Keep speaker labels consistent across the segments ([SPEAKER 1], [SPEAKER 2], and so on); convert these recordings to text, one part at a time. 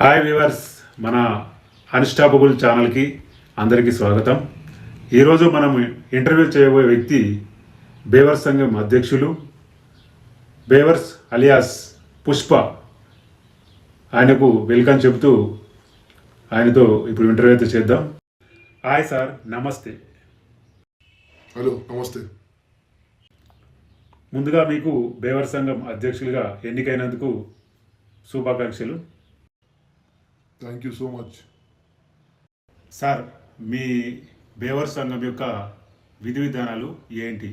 [SPEAKER 1] Hi viewers, మన unstoppable ఛానల్కి అందరికీ స్వాగతం. ఈరోజు మనం ఇంటర్వ్యూ చేయబోయే వ్యక్తి బేవర్స్ సంఘం అధ్యక్షులు బేవర్స్ అలియాస్ పుష్ప. ఆయనకు వెల్కమ్ చెబుతూ ఆయనతో ఇప్పుడు ఇంటర్వ్యూ అయితే చేద్దాం. హాయ్ సార్, నమస్తే.
[SPEAKER 2] హలో, నమస్తే.
[SPEAKER 1] ముందుగా మీకు బేవర్స్ సంఘం అధ్యక్షులుగా ఎన్నికైనందుకు శుభాకాంక్షలు.
[SPEAKER 2] Thank you so much.
[SPEAKER 1] Sir, మీ బేవర్స్ సంఘం యొక్క విధి విధానాలు ఏంటి?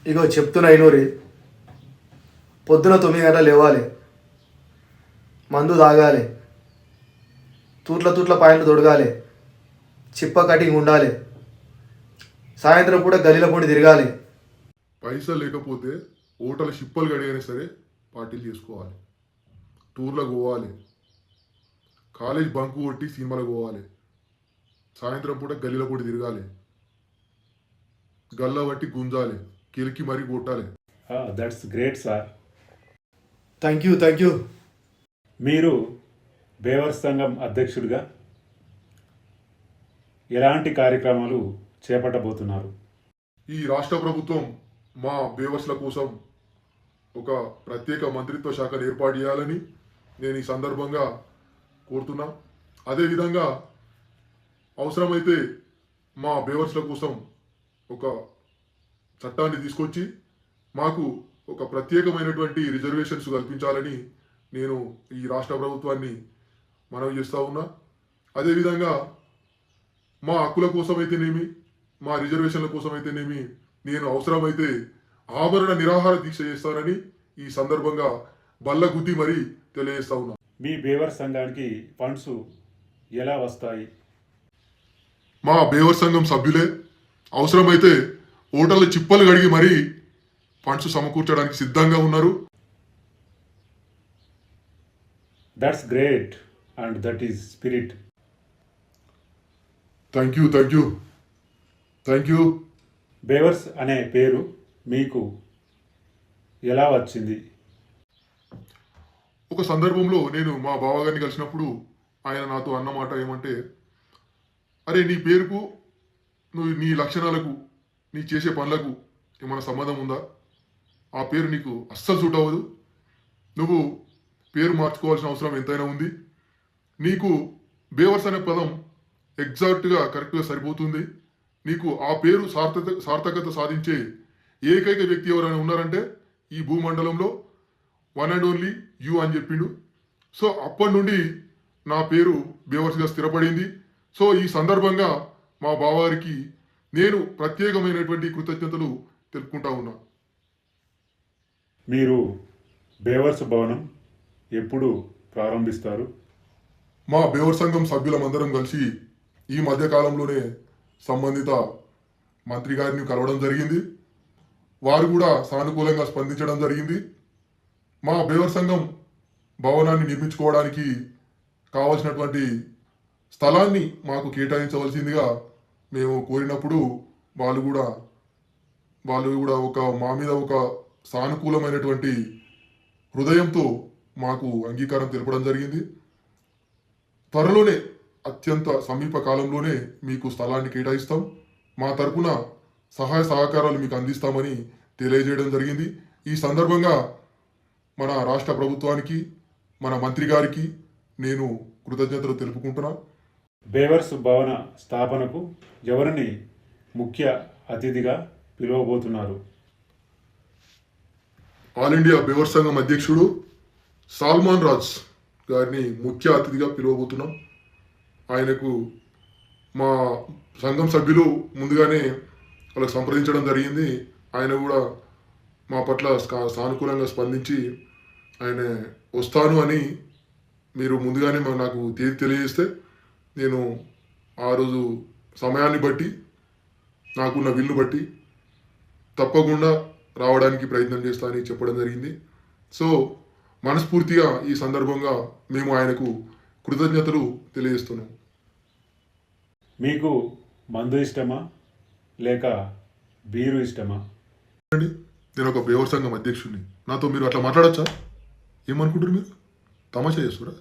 [SPEAKER 3] ఇగో చెప్తున్నా ఇనూరి. పొద్దున 9 గంటలు లేవాలి, మందు తాగాలి, తూట్ల పాయింట్లు తొడగాలి, చిప్ప కటింగ్ ఉండాలి, సాయంత్రం పూట గలీల పొడి తిరగాలి.
[SPEAKER 2] పైసలు లేకపోతే హోటల్ షిప్పలు గడిగైనా సరే పార్టీలు చేసుకోవాలి, టూర్లకు పోవాలి, కాలేజ్ బంకు కొట్టి సినిమాలకు పోవాలి, సాయంత్రం పూట గల్లీల పొడి తిరగాలి, గల్ల బట్టి గుంజాలి, కిలికి మరీ కొట్టాలి.
[SPEAKER 1] That's great sir.
[SPEAKER 3] Thank you.
[SPEAKER 1] మీరు బేవర్స్ సంఘం అధ్యక్షుడిగా ఎలాంటి కార్యక్రమాలు చేపట్టబోతున్నారు?
[SPEAKER 2] ఈ రాష్ట్ర ప్రభుత్వం మా బేవర్స్ల కోసం ఒక ప్రత్యేక మంత్రిత్వ శాఖను ఏర్పాటు చేయాలని నేను ఈ సందర్భంగా కోరుతున్నా. అదేవిధంగా అవసరమైతే మా బేవర్స్ల కోసం ఒక చట్టాన్ని తీసుకొచ్చి మాకు ఒక ప్రత్యేకమైనటువంటి రిజర్వేషన్స్ కల్పించాలని నేను ఈ రాష్ట్ర ప్రభుత్వాన్ని మనవి చేస్తూ ఉన్నా. అదేవిధంగా మా హక్కుల కోసమైతేనేమి, మా రిజర్వేషన్ల కోసమైతేనేమి నేను అవసరమైతే ఆమరణ నిరాహార దీక్ష చేస్తానని ఈ సందర్భంగా బల్ల గుద్ది మరీ తెలియజేస్తా ఉన్నా.
[SPEAKER 1] మీ బేవర్స్ సంఘానికి ఫండ్స్ ఎలా వస్తాయి?
[SPEAKER 2] మా బేవర్ సంఘం సభ్యులే అవసరమైతే హోటల్ చిప్పలు కడిగి మరీ ఫండ్స్ సమకూర్చడానికి సిద్ధంగా ఉన్నారు.
[SPEAKER 1] That's great and that is spirit.
[SPEAKER 2] Thank you.
[SPEAKER 1] బేవర్స్ అనే పేరు మీకు ఎలా వచ్చింది?
[SPEAKER 2] ఒక సందర్భంలో నేను మా బావగారిని కలిసినప్పుడు ఆయన నాతో అన్నమాట ఏమంటే, అరే నీ పేరుకు, నువ్వు నీ లక్షణాలకు, నీ చేసే పనులకు ఏమైనా సంబంధం ఉందా? ఆ పేరు నీకు అస్సలు సూట్ అవ్వదు. నువ్వు పేరు మార్చుకోవాల్సిన అవసరం ఎంతైనా ఉంది. నీకు బేవర్స్ అనే పదం ఎగ్జాక్ట్గా కరెక్ట్గా సరిపోతుంది. నీకు ఆ పేరు సార్థకత సాధించే ఏకైక వ్యక్తి ఎవరైనా ఉన్నారంటే ఈ భూమండలంలో వన్ అండ్ ఓన్లీ యూ అని చెప్పిండు. సో అప్పటి నుండి నా పేరు బేవర్స్గా స్థిరపడింది. సో ఈ సందర్భంగా మా బావగారికి నేను ప్రత్యేకమైనటువంటి కృతజ్ఞతలు తెలుపుకుంటా ఉన్నా.
[SPEAKER 1] మీరు బేవర్స్ భవనం ఎప్పుడు ప్రారంభిస్తారు?
[SPEAKER 2] మా బేవర్ సంఘం సభ్యులమందరం కలిసి ఈ మధ్యకాలంలోనే సంబంధిత మంత్రి గారిని కలవడం జరిగింది. వారు కూడా సానుకూలంగా స్పందించడం జరిగింది. మా బేవర్ సంఘం భవనాన్ని నిర్మించుకోవడానికి కావలసినటువంటి స్థలాన్ని మాకు కేటాయించవలసిందిగా మేము కోరినప్పుడు వాళ్ళు కూడా మా మీద ఒక సానుకూలమైనటువంటి హృదయంతో మాకు అంగీకారం తెలపడం జరిగింది. త్వరలోనే, అత్యంత సమీప కాలంలోనే మీకు స్థలాన్ని కేటాయిస్తాం, మా తరపున సహాయ సహకారాలు మీకు అందిస్తామని తెలియజేయడం జరిగింది. ఈ సందర్భంగా మన రాష్ట్ర ప్రభుత్వానికి, మన మంత్రి గారికి నేను కృతజ్ఞతలు తెలుపుకుంటున్నా.
[SPEAKER 1] బేవర్స్ భవన స్థాపనకు ఎవరిని ముఖ్య అతిథిగా పిలువబోతున్నారు?
[SPEAKER 2] ఆల్ ఇండియా బేవర్ సంఘం అధ్యక్షుడు సల్మాన్ రాజ్ గారిని ముఖ్య అతిథిగా పిలువబోతున్నాం. ఆయనకు మా సంఘం సభ్యులు ముందుగానే వాళ్ళకి సంప్రదించడం జరిగింది. ఆయన కూడా మా పట్ల సానుకూలంగా స్పందించి ఆయన వస్తాను అని మీరు ముందుగానే నాకు తేదీ తెలియజేస్తే నేను ఆ రోజు సమయాన్ని బట్టి, నాకున్న వీలు బట్టి తప్పకుండా రావడానికి ప్రయత్నం చేస్తానని చెప్పడం జరిగింది. సో మనస్ఫూర్తిగా ఈ సందర్భంగా మేము ఆయనకు కృతజ్ఞతలు తెలియజేస్తున్నాం.
[SPEAKER 1] మీకు మందు ఇష్టమా లేక బీరు ఇష్టమా?
[SPEAKER 2] నేను ఒక బేవర్ సంఘం అధ్యక్షుడిని, నాతో మీరు అట్లా మాట్లాడచ్చా? ఏమనుకుంటారు మీరు? తమాషా చేస్తారా?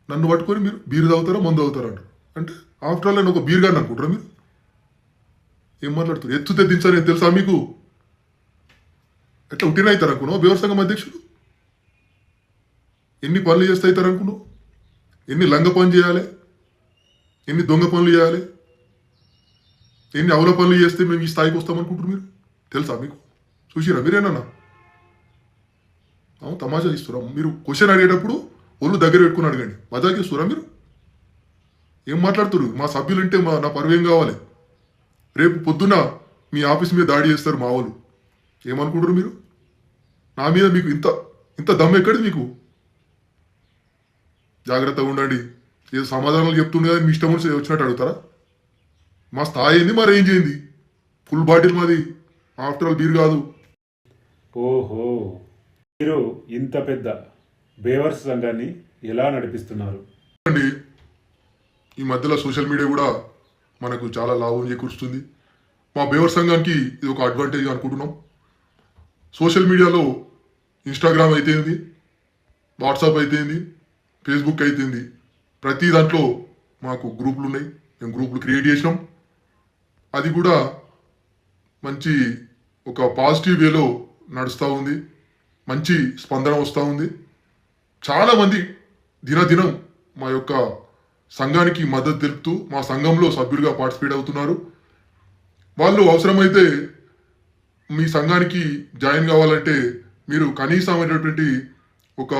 [SPEAKER 2] నన్ను పట్టుకొని మీరు బీరు తాగుతారా మందు తాగుతారా అంటారు. అంటే ఆఫ్టర్ ఆల్ నేను ఒక బీర్ గారిని అనుకుంటారా మీరు? ఏం మాట్లాడుతారు? ఎత్తు తెద్దించాలని తెలుసా మీకు? ఎట్లా ఉట్టిన అవుతారు అనుకున్నావు బేవర్ సంఘం అధ్యక్షుడు? ఎన్ని పనులు చేస్తే అవుతారు అనుకున్నావు? ఎన్ని లంగ పనులు చేయాలి, ఎన్ని దొంగ పనులు చేయాలి, ఎన్ని అవల పనులు చేస్తే మేము ఈ స్థాయికి వస్తామనుకుంటారు మీరు? తెలుసా మీకు? చూసిరా మీరేనన్నా? అవును, తమాషా ఇస్తున్నాం. మీరు క్వశ్చన్ అడిగేటప్పుడు ఒళ్ళు దగ్గర పెట్టుకుని అడగండి. మజాక్ చేస్తురా మీరు? ఏం మాట్లాడుతున్నారు? మా సభ్యులు అంటే నా పరువు ఏం కావాలి? రేపు పొద్దున్న మీ ఆఫీస్ మీద దాడి చేస్తారు మా వాళ్ళు. ఏమనుకుంటారు మీరు? నా మీద మీకు ఇంత ఇంత దమ్ ఎక్కడిది మీకు? జాగ్రత్తగా ఉండండి. ఏదో సమాధానాలు చెప్తుండే కదా మీ ఇష్టం వచ్చినట్టు అడుగుతారా? మా స్థాయి ఏంది, మా రేంజ్ ఏంది? ఫుల్ బాటిల్ మాది. ఆఫ్టర్ ఆల్ బీర్ కాదు.
[SPEAKER 1] ఓహో, మీరు ఇంత పెద్ద బేవర్స్ సంఘాన్ని ఎలా నడిపిస్తున్నారు?
[SPEAKER 2] అండి, ఈ మధ్యలో సోషల్ మీడియా కూడా మనకు చాలా లాభం చేకూరుస్తుంది. మా బేవర్ సంఘానికి ఇది ఒక అడ్వాంటేజ్ అనుకుంటున్నాం. సోషల్ మీడియాలో ఇన్స్టాగ్రామ్ అయితేంది, వాట్సాప్ అయితేంది, ఫేస్బుక్ అయితేంది, ప్రతి దాంట్లో మాకు గ్రూపులు ఉన్నాయి. మేము గ్రూపులు క్రియేట్ చేసినాం. అది కూడా మంచి ఒక పాజిటివ్ వేలో నడుస్తూ ఉంది. మంచి స్పందన వస్తూ ఉంది. చాలామంది దినదినం మా యొక్క సంఘానికి మద్దతు తెలుపుతూ మా సంఘంలో సభ్యులుగా పార్టిసిపేట్ అవుతున్నారు. వాళ్ళు అవసరమైతే మీ సంఘానికి జాయిన్ కావాలంటే మీరు కనీసమైనటువంటి ఒక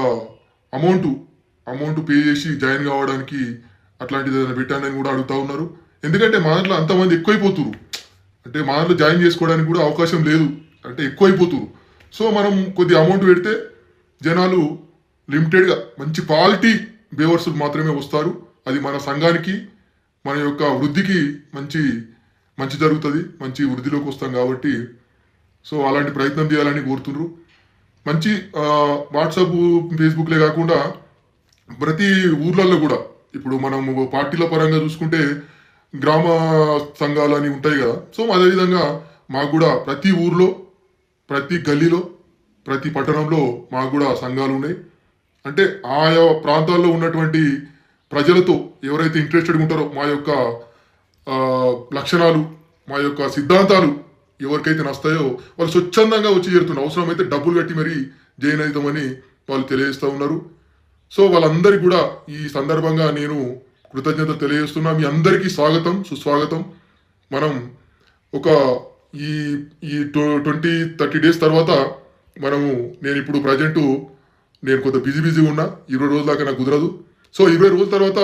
[SPEAKER 2] అమౌంట్ పే చేసి జాయిన్ కావడానికి అట్లాంటిది ఏదైనా పెట్టానని కూడా అడుగుతూ ఉన్నారు. ఎందుకంటే మా దాంట్లో అంతమంది ఎక్కువైపోతున్నారు. అంటే మా దాంట్లో జాయిన్ చేసుకోవడానికి కూడా అవకాశం లేదు, అంటే ఎక్కువైపోతున్నారు. సో మనం కొద్ది అమౌంట్ పెడితే జనాలు లిమిటెడ్గా మంచి క్వాలిటీ బేవర్స్ మాత్రమే వస్తారు. అది మన సంఘానికి, మన యొక్క వృద్ధికి మంచి జరుగుతుంది. మంచి వృద్ధిలోకి వస్తాం కాబట్టి సో అలాంటి ప్రయత్నం చేయాలని కోరుతున్నారు. మంచి వాట్సాప్ ఫేస్బుక్లే కాకుండా ప్రతి ఊర్లలో కూడా ఇప్పుడు మనం పార్టీల పరంగా చూసుకుంటే గ్రామ సంఘాలు అని ఉంటాయి కదా. సో అదేవిధంగా మాకు కూడా ప్రతి ఊర్లో, ప్రతి గల్లీలో, ప్రతి పట్టణంలో మాకు కూడా సంఘాలు ఉన్నాయి. అంటే ఆయా ప్రాంతాల్లో ఉన్నటువంటి ప్రజలతో ఎవరైతే ఇంట్రెస్టెడ్గా ఉంటారో మా యొక్క లక్షణాలు, మా యొక్క సిద్ధాంతాలు ఎవరికైతే నస్తాయో వాళ్ళు స్వచ్ఛందంగా వచ్చి చేరుతున్నారు. అవసరమైతే డబ్బులు కట్టి మరీ జాయిన్ అవుతామని వాళ్ళు తెలియజేస్తూ ఉన్నారు. సో వాళ్ళందరికీ కూడా ఈ సందర్భంగా నేను కృతజ్ఞతలు తెలియజేస్తున్నా. మీ అందరికీ స్వాగతం, సుస్వాగతం. మనం ఒక ఈ 20-30 డేస్ తర్వాత నేను ఇప్పుడు ప్రజెంటు నేను కొంత బిజీగా ఉన్నా. 20 రోజుల దాకా నాకు కుదరదు. సో 20 రోజుల తర్వాత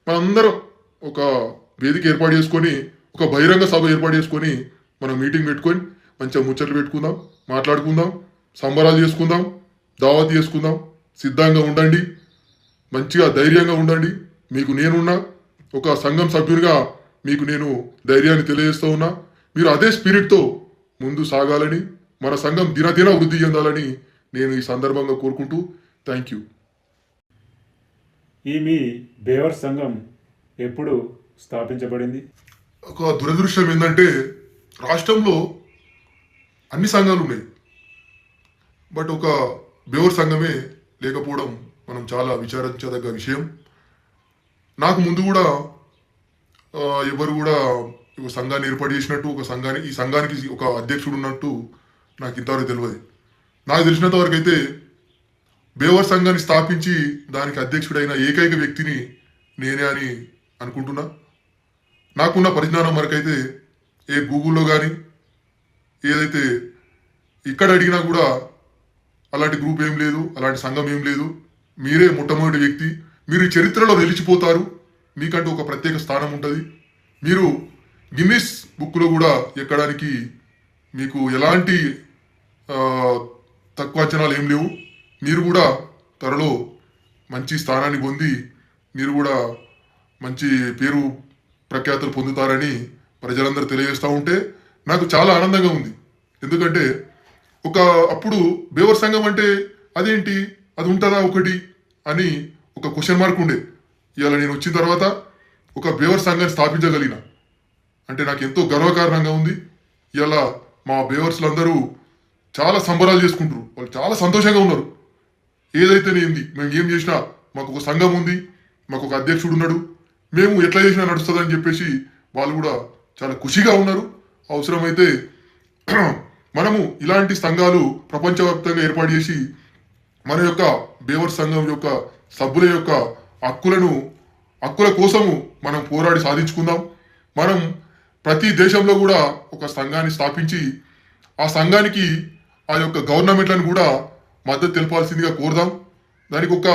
[SPEAKER 2] మనందరం ఒక వేదిక ఏర్పాటు చేసుకొని, ఒక బహిరంగ సభ ఏర్పాటు చేసుకొని మనం మీటింగ్ పెట్టుకొని మంచిగా ముచ్చట్లు పెట్టుకుందాం, మాట్లాడుకుందాం, సంబరాలు చేసుకుందాం, దావత్ చేసుకుందాం. సిద్ధంగా ఉండండి, మంచిగా ధైర్యంగా ఉండండి. మీకు నేనున్నా, ఒక సంఘం సభ్యునిగా మీకు నేను ధైర్యాన్ని తెలియజేస్తూ ఉన్నా. మీరు అదే స్పిరిట్తో ముందు సాగాలని, మన సంఘం దినదిన వృద్ధి చెందాలని నేను ఈ సందర్భంగా కోరుకుంటూ థ్యాంక్ యూ.
[SPEAKER 1] ఈ మీ బేవర్స్ సంఘం ఎప్పుడు స్థాపించబడింది?
[SPEAKER 2] ఒక దురదృష్టం ఏంటంటే రాష్ట్రంలో అన్ని సంఘాలు ఉన్నాయి, బట్ ఒక బేవర్ సంఘమే లేకపోవడం మనం చాలా విచారించదగ్గ విషయం. నాకు ముందు కూడా ఎవరు కూడా ఒక సంఘాన్ని ఏర్పాటు చేసినట్టు, ఈ సంఘానికి ఒక అధ్యక్షుడు ఉన్నట్టు నాకు ఇంతవరకు తెలియదు. నాకు తెలిసినంత వరకు అయితే బేవర్ సంఘాన్ని స్థాపించి దానికి అధ్యక్షుడైన ఏకైక వ్యక్తిని నేనే అని అనుకుంటున్నా. నాకున్న పరిజ్ఞానం వరకైతే ఏ గూగుల్లో కానీ ఏదైతే ఇక్కడ అడిగినా కూడా అలాంటి గ్రూప్ ఏం లేదు, అలాంటి సంఘం ఏం లేదు. మీరే మొట్టమొదటి వ్యక్తి. మీరు చరిత్రలో నిలిచిపోతారు. మీకంటూ ఒక ప్రత్యేక స్థానం ఉంటుంది. మీరు గిన్నిస్ బుక్లో కూడా ఎక్కడానికి మీకు ఎలాంటి తక్కువ అంచనాలు ఏం లేవు. మీరు కూడా త్వరలో మంచి స్థానాన్ని పొంది మీరు కూడా మంచి పేరు ప్రఖ్యాతులు పొందుతారని ప్రజలందరూ తెలియజేస్తూ ఉంటే నాకు చాలా ఆనందంగా ఉంది. ఎందుకంటే అప్పుడు బేవర్ సంఘం అంటే అదేంటి, అది ఉంటుందా ఒకటి అని ఒక క్వశ్చన్ మార్క్ ఉండే. ఇవాళ నేను వచ్చిన తర్వాత ఒక బేవర్ సంఘాన్ని స్థాపించగలిగిన అంటే నాకు ఎంతో గర్వకారణంగా ఉంది. ఇవాళ మా బేవర్స్లందరూ చాలా సంబరాలు చేసుకుంటారు, వాళ్ళు చాలా సంతోషంగా ఉన్నారు. ఏదైతేనేంది మేము ఏం చేసినా మాకు ఒక సంఘం ఉంది, మాకు ఒక అధ్యక్షుడు ఉన్నాడు, మేము ఎట్లా చేసినా నడుస్తుందని చెప్పేసి వాళ్ళు కూడా చాలా ఖుషిగా ఉన్నారు. అవసరమైతే మనము ఇలాంటి సంఘాలు ప్రపంచవ్యాప్తంగా ఏర్పాటు చేసి మన యొక్క బేవర్ సంఘం యొక్క సభ్యుల యొక్క హక్కుల కోసము మనం పోరాడి సాధించుకుందాం. మనం ప్రతి దేశంలో కూడా ఒక సంఘాన్ని స్థాపించి ఆ సంఘానికి ఆ యొక్క గవర్నమెంట్లను కూడా మద్దతు తెలపాల్సిందిగా కోరుదాం. దానికి ఒక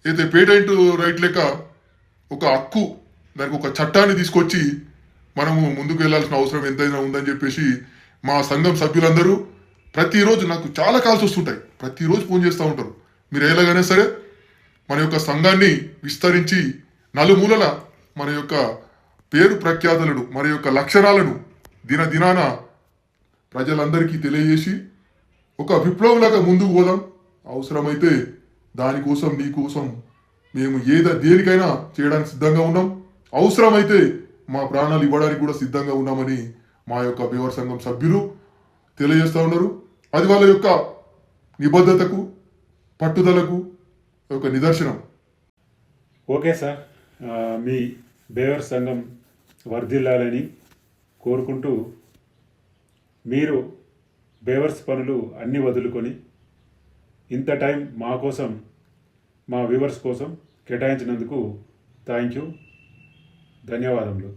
[SPEAKER 2] అయితే పేటెంట్ రైట్ లెక్క ఒక హక్కు, దానికి ఒక చట్టాన్ని తీసుకొచ్చి మనము ముందుకు వెళ్ళాల్సిన అవసరం ఎంతైనా ఉందని చెప్పేసి మా సంఘం సభ్యులందరూ ప్రతిరోజు నాకు చాలా కాల్స్ వస్తుంటాయి, ప్రతిరోజు ఫోన్ చేస్తూ ఉంటారు. మీరు ఎలాగైనా సరే మన యొక్క సంఘాన్ని విస్తరించి నలుమూలల మన యొక్క పేరు ప్రఖ్యాతులను, మన యొక్క లక్షణాలను దినాన ప్రజలందరికీ తెలియజేసి ఒక విప్లవంలాగా ముందుకు పోదాం. అవసరమైతే దానికోసం నీకోసం మేము దేనికైనా చేయడానికి సిద్ధంగా ఉన్నాం. అవసరమైతే మా ప్రాణాలు ఇవ్వడానికి కూడా సిద్ధంగా ఉన్నామని మా యొక్క బేవర్ సంఘం సభ్యులు తెలియజేస్తూ ఉన్నారు. అది వాళ్ళ యొక్క నిబద్ధతకు, పట్టుదలకు ఒక నిదర్శనం.
[SPEAKER 1] ఓకే సార్, మీ బేవర్ సంఘం వర్ధిల్లాలని కోరుకుంటూ మీరు బేవర్స్ పనులు అన్నీ వదులుకొని ఇంత టైం మా కోసం, మా వ్యూవర్స్ కోసం కేటాయించినందుకు థ్యాంక్ యూ, ధన్యవాదములు.